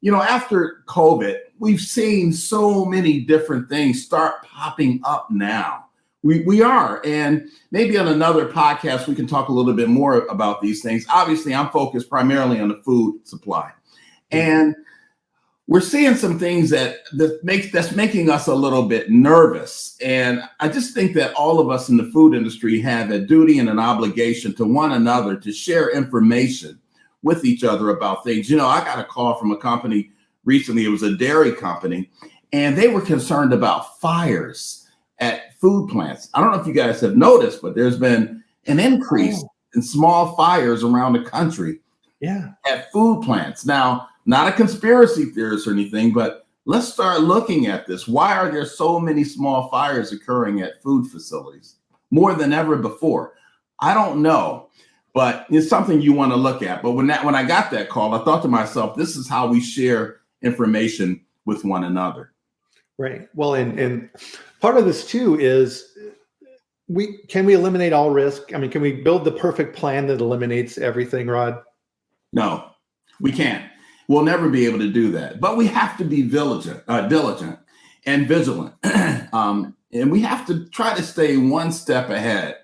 after COVID, we've seen so many different things start popping up now. We are. And maybe on another podcast, we can talk a little bit more about these things. Obviously, I'm focused primarily on the food supply. And we're seeing some things that's making us a little bit nervous. And I just think that all of us in the food industry have a duty and an obligation to one another to share information with each other about things. I got a call from a company recently. It was a dairy company, and they were concerned about fires at food plants. I don't know if you guys have noticed, but there's been an increase in small fires around the country at food plants. Now, not a conspiracy theorist or anything, but let's start looking at this. Why are there so many small fires occurring at food facilities more than ever before? I don't know, but it's something you want to look at. But when I got that call, I thought to myself, this is how we share information with one another. Right. Well, and part of this too is can we eliminate all risk? I mean, can we build the perfect plan that eliminates everything, Rod? No, we can't. We'll never be able to do that. But we have to be diligent and vigilant. And we have to try to stay one step ahead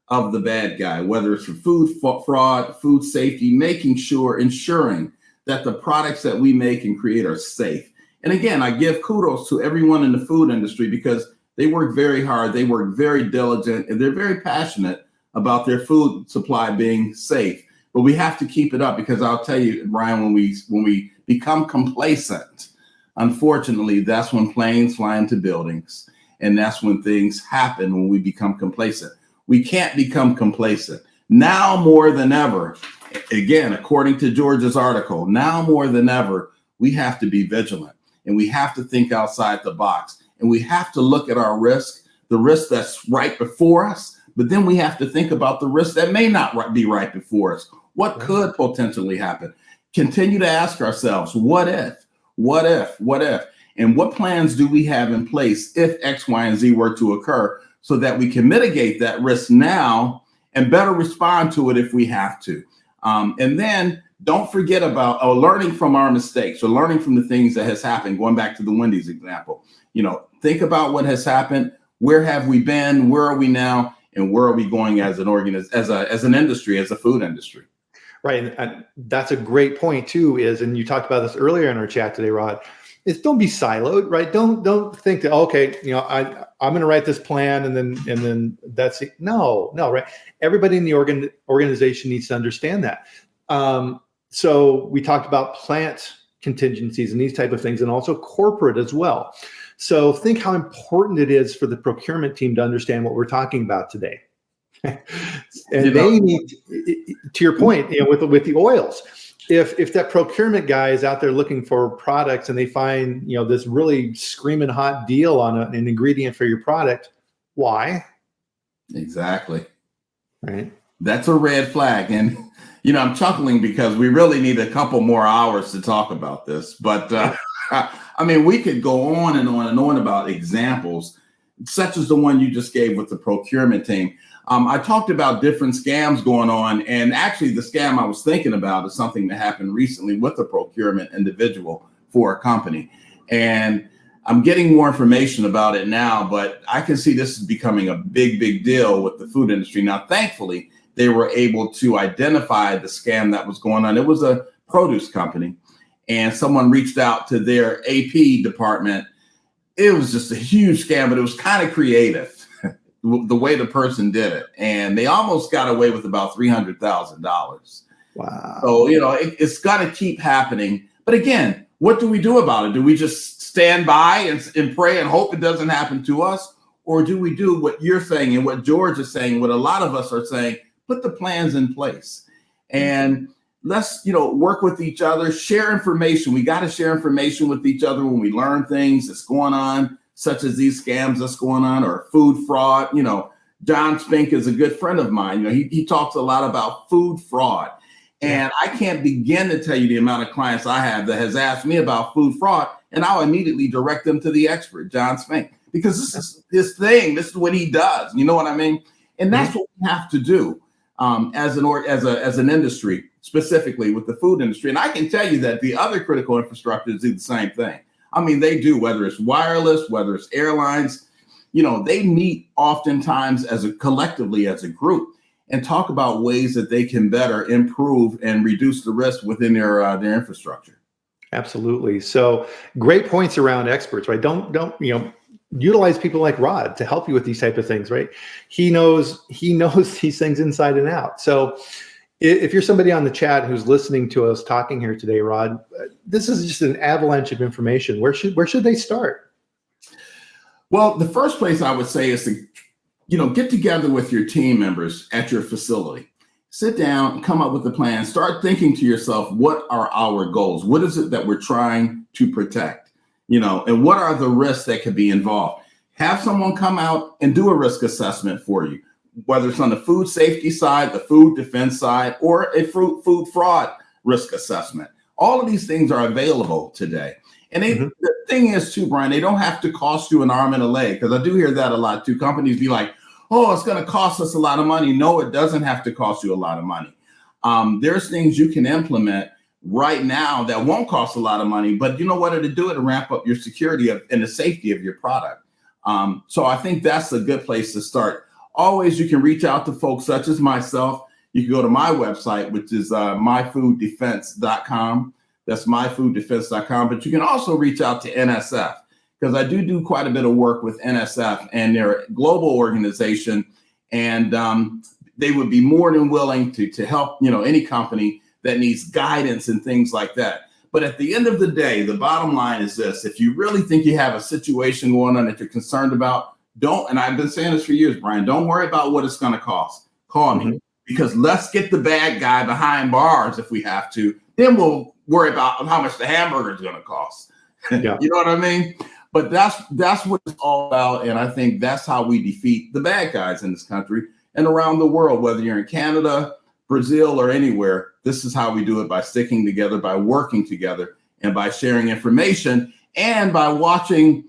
of the bad guy, whether it's for food fraud, food safety, ensuring that the products that we make and create are safe. And again, I give kudos to everyone in the food industry because they work very hard, they work very diligent, and they're very passionate about their food supply being safe. But we have to keep it up because I'll tell you, Brian, when we become complacent, unfortunately, that's when planes fly into buildings, and that's when things happen when we become complacent. We can't become complacent. Now more than ever, again, according to George's article, now more than ever, we have to be vigilant and we have to think outside the box and we have to look at our risk, the risk that's right before us, but then we have to think about the risk that may not be right before us. What could potentially happen? Continue to ask ourselves, what if, and what plans do we have in place if X, Y, and Z were to occur so that we can mitigate that risk now and better respond to it if we have to. And then don't forget about learning from our mistakes or learning from the things that has happened. Going back to the Wendy's example, think about what has happened. Where have we been? Where are we now? And where are we going as an as an industry, as a food industry? Right. And that's a great point too, and you talked about this earlier in our chat today, Rod, is don't be siloed, right? Don't think that, okay, I'm going to write this plan and then that's it. No, right. Everybody in the organization needs to understand that. So we talked about plant contingencies and these type of things, and also corporate as well. So think how important it is for the procurement team to understand what we're talking about today. And they need, to your point, with the oils, if that procurement guy is out there looking for products and they find, this really screaming hot deal on an ingredient for your product, why? Exactly. Right. That's a red flag. And, I'm chuckling because we really need a couple more hours to talk about this. But we could go on and on and on about examples, such as the one you just gave with the procurement team. I talked about different scams going on, and actually the scam I was thinking about is something that happened recently with a procurement individual for a company. And I'm getting more information about it now, but I can see this is becoming a big, big deal with the food industry. Now, thankfully, they were able to identify the scam that was going on. It was a produce company, and someone reached out to their AP department it was just a huge scam, but it was kind of creative the way the person did it. And they almost got away with about $300,000. Wow. So, it's got to keep happening. But again, what do we do about it? Do we just stand by and pray and hope it doesn't happen to us? Or do we do what you're saying and what George is saying, what a lot of us are saying, put the plans in place and let's, work with each other, share information. We got to share information with each other when we learn things that's going on, such as these scams that's going on or food fraud. John Spink is a good friend of mine. He talks a lot about food fraud. And I can't begin to tell you the amount of clients I have that has asked me about food fraud, and I'll immediately direct them to the expert, John Spink, because this is his thing. This is what he does. You know what I mean? And that's what we have to do as an industry, specifically with the food industry. And I can tell you that the other critical infrastructures do the same thing. I mean, they do, whether it's wireless, whether it's airlines, they meet oftentimes collectively as a group and talk about ways that they can better improve and reduce the risk within their infrastructure. Absolutely. So great points around experts, right? Don't utilize people like Rod to help you with these type of things, right? He knows these things inside and out. So if you're somebody on the chat who's listening to us talking here today, Rod, this is just an avalanche of information. Where should they start? Well, the first place I would say is to get together with your team members at your facility. Sit down, come up with a plan, start thinking to yourself, what are our goals? What is it that we're trying to protect? And what are the risks that could be involved? Have someone come out and do a risk assessment for you, whether it's on the food safety side, the food defense side, or a food fraud risk assessment. All of these things are available today. And the thing is too, Brian, they don't have to cost you an arm and a leg, because I do hear that a lot too. Companies be like, oh, it's going to cost us a lot of money. No, it doesn't have to cost you a lot of money. There's things you can implement right now that won't cost a lot of money, but you know what it'll do? It'll ramp up your security and the safety of your product. So I think that's a good place to start. Always, you can reach out to folks such as myself. You can go to my website, which is myfooddefense.com. That's myfooddefense.com. But you can also reach out to NSF, because I do quite a bit of work with NSF, and they're a global organization, and they would be more than willing to help any company that needs guidance and things like that. But at the end of the day, the bottom line is this: if you really think you have a situation going on that you're concerned about, and I've been saying this for years, Brian, don't worry about what it's going to cost. Call me, because let's get the bad guy behind bars if we have to. Then we'll worry about how much the hamburger is going to cost. Yeah. You know what I mean? But that's what it's all about. And I think that's how we defeat the bad guys in this country and around the world, whether you're in Canada, Brazil, or anywhere. This is how we do it: by sticking together, by working together, and by sharing information, and by watching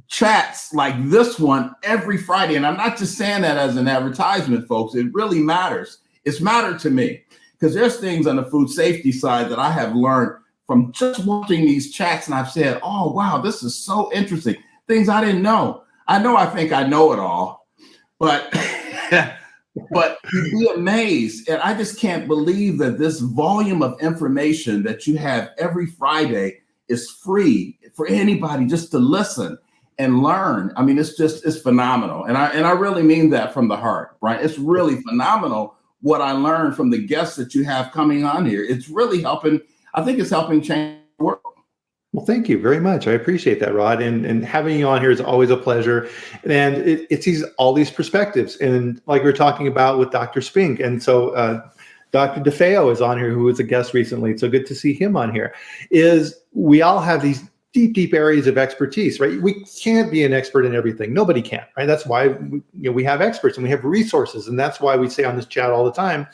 chats like this one every Friday. And I'm not just saying that as an advertisement, folks. It really matters. It's mattered to me, because there's things on the food safety side that I have learned from just watching these chats, and I've said, oh, wow, this is so interesting. Things I didn't know. I think I know it all, but you'd be amazed. And I just can't believe that this volume of information that you have every Friday is free for anybody just to listen and learn. I mean, it's phenomenal. And I really mean that from the heart, Brian. It's really phenomenal what I learned from the guests that you have coming on here. It's really helping. I think it's helping change the world. Well, thank you very much. I appreciate that, Rod. And having you on here is always a pleasure. And it's all these perspectives. And like we were talking about with Dr. Spink. And so Dr. DeFeo is on here, who was a guest recently. So good to see him on here. We all have these deep areas of expertise, right? We can't be an expert in everything. Nobody can, right? That's why we have experts and we have resources. And that's why we say on this chat all the time,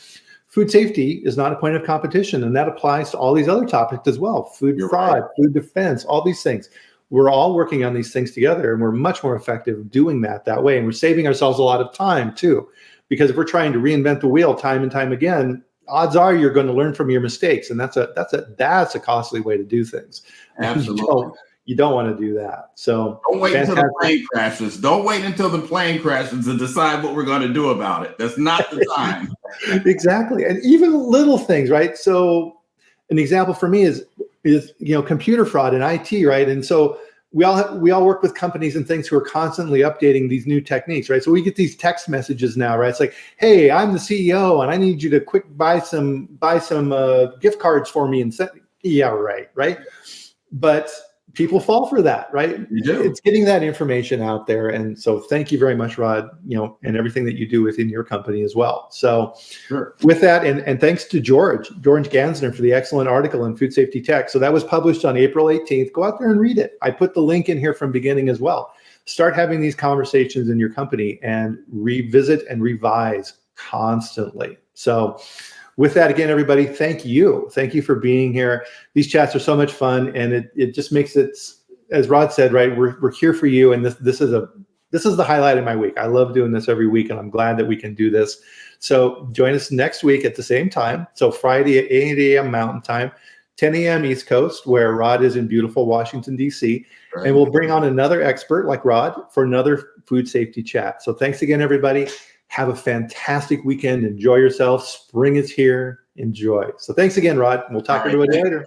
food safety is not a point of competition, and that applies to all these other topics as well. Food fraud, food defense, all these things. We're all working on these things together, and we're much more effective doing that way. And we're saving ourselves a lot of time too, because if we're trying to reinvent the wheel time and time again, odds are you're going to learn from your mistakes, and that's a costly way to do things. Absolutely. You don't want to do that. So don't wait until the plane crashes. Don't wait until the plane crashes to decide what we're going to do about it. That's not the time. Exactly. And even little things, right? So an example for me is computer fraud in IT, right? And so we all work with companies and things who are constantly updating these new techniques, right? So we get these text messages now, right? It's like, hey, I'm the CEO and I need you to quick buy some gift cards for me and send. Yeah, right. But people fall for that, right? You do. It's getting that information out there. And so thank you very much, Rod, and everything that you do within your company as well. So sure. With that, and thanks to George Gansner for the excellent article in Food Safety Tech. So that was published on April 18th. Go out there and read it. I put the link in here from beginning as well. Start having these conversations in your company and revisit and revise constantly. So with that, again, everybody, thank you. Thank you for being here. These chats are so much fun, and it just makes it, as Rod said, right, we're here for you, and this is the highlight of my week. I love doing this every week, and I'm glad that we can do this. So join us next week at the same time. So Friday at 8 a.m. Mountain Time, 10 a.m. East Coast, where Rod is in beautiful Washington, D.C., right. And we'll bring on another expert like Rod for another food safety chat. So thanks again, everybody. Have a fantastic weekend. Enjoy yourself. Spring is here. Enjoy. So thanks again, Rod. We'll talk to everybody later.